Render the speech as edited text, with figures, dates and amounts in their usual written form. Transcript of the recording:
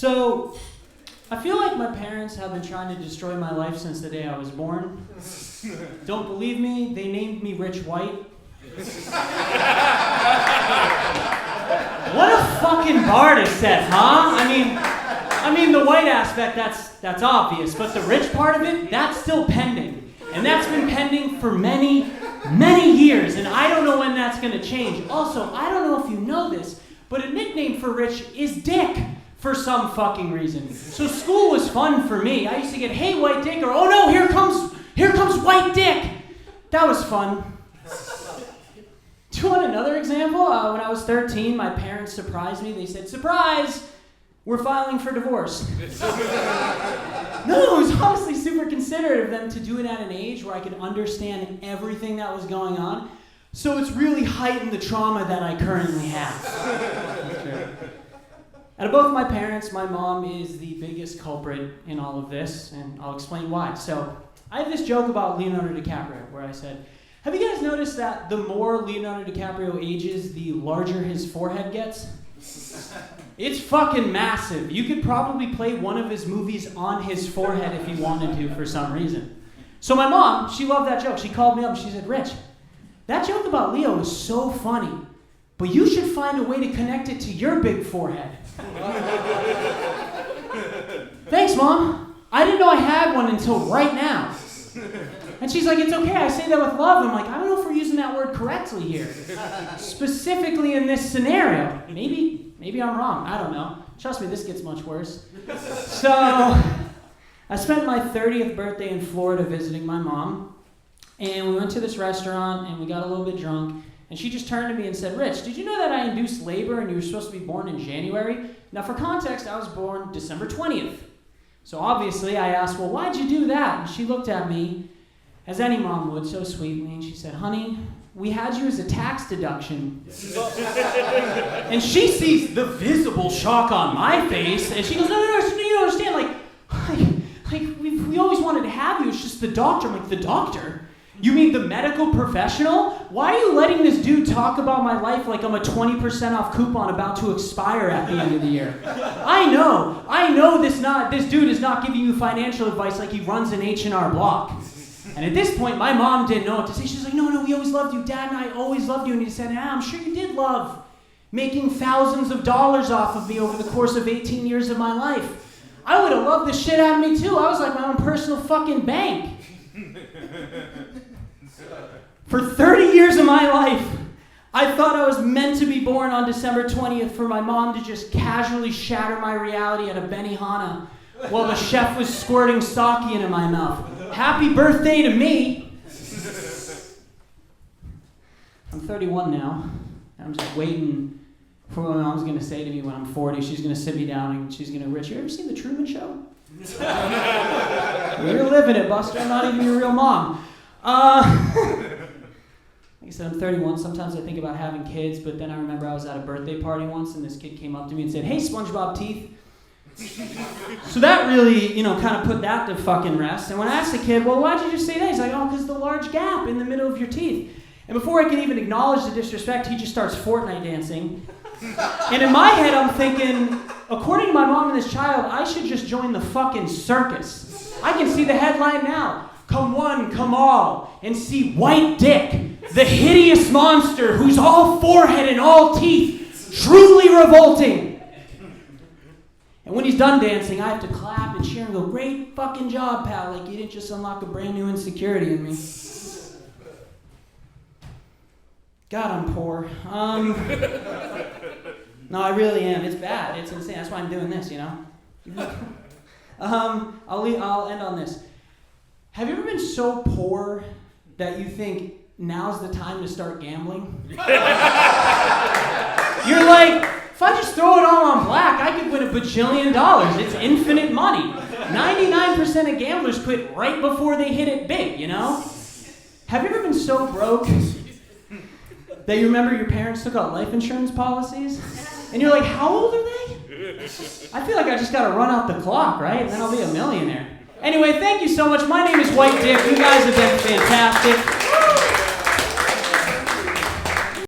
So, I feel like my parents have been trying to destroy my life since the day I was born. Don't believe me? They named me Rich White. What a fucking bar to set, huh? I mean the white aspect, that's obvious, but the rich part of it, that's still pending. And that's been pending for many, many years, and I don't know when that's gonna change. Also, I don't know if you know this, but a nickname for Rich is Dick. For some fucking reason. So school was fun for me. I used to get, hey, White Dick, or, oh no, here comes White Dick. That was fun. Do you want another example? When I was 13, my parents surprised me. They said, surprise, we're filing for divorce. No, it was honestly super considerate of them to do it at an age where I could understand everything that was going on. So it's really heightened the trauma that I currently have. Out of both my parents, my mom is the biggest culprit in all of this, and I'll explain why. So, I have this joke about Leonardo DiCaprio, where I said, have you guys noticed that the more Leonardo DiCaprio ages, the larger his forehead gets? It's fucking massive. You could probably play one of his movies on his forehead if you wanted to for some reason. So my mom, she loved that joke. She called me up and she said, Rich, that joke about Leo is so funny, but you should find a way to connect it to your big forehead. Thanks, Mom. I didn't know I had one until right now. And she's like, it's okay, I say that with love. I'm like, I don't know if we're using that word correctly here. Specifically in this scenario. Maybe I'm wrong. I don't know. Trust me, this gets much worse. So, I spent my 30th birthday in Florida visiting my mom. And we went to this restaurant and we got a little bit drunk. And she just turned to me and said, Rich, did you know that I induced labor and you were supposed to be born in January? Now, for context, I was born December 20th. So obviously, I asked, well, why'd you do that? And she looked at me, as any mom would, so sweetly, and she said, honey, we had you as a tax deduction. And she sees the visible shock on my face, and she goes, no, you don't understand. We always wanted to have you. It's just the doctor. I'm like, the doctor? You mean the medical professional? Why are you letting this dude talk about my life like I'm a 20% off coupon about to expire at the end of the year? I know this dude is not giving you financial advice like he runs an H&R Block. And at this point, my mom didn't know what to say. She's like, no, we always loved you. Dad and I always loved you. And he said, I'm sure you did love making thousands of dollars off of me over the course of 18 years of my life. I would have loved the shit out of me too. I was like my own personal fucking bank. For 30 years of my life, I thought I was meant to be born on December 20th for my mom to just casually shatter my reality at a Benihana while the chef was squirting sake into my mouth. Happy birthday to me! I'm 31 now, and I'm just waiting for what my mom's going to say to me when I'm 40. She's going to sit me down and she's going to, Rich, you ever seen The Truman Show? You're living it, Buster. I'm not even your real mom. Like I said, I'm 31. Sometimes I think about having kids, but then I remember I was at a birthday party once, and this kid came up to me and said, hey, SpongeBob teeth. So that really, kind of put that to fucking rest. And when I asked the kid, well, why'd you just say that? He's like, oh, because the large gap in the middle of your teeth. And before I can even acknowledge the disrespect, he just starts Fortnite dancing. And in my head, I'm thinking, according to my mom and this child, I should just join the fucking circus. I can see the headline now. Come one, come all, and see White Dick, the hideous monster who's all forehead and all teeth, truly revolting. And when he's done dancing, I have to clap and cheer and go, great fucking job, pal, like you didn't just unlock a brand new insecurity in me. God, I'm poor. No, I really am. It's bad. It's insane. That's why I'm doing this, I'll end on this. Have you ever been so poor that you think now's the time to start gambling? You're like, if I just throw it all on black, I could win $1 bajillion. It's infinite money. 99% of gamblers quit right before they hit it big, Have you ever been so broke that you remember your parents took out life insurance policies? And you're like, how old are they? I feel like I just gotta run out the clock, right? And then I'll be a millionaire. Anyway, thank you so much. My name is White Dick. You guys have been fantastic.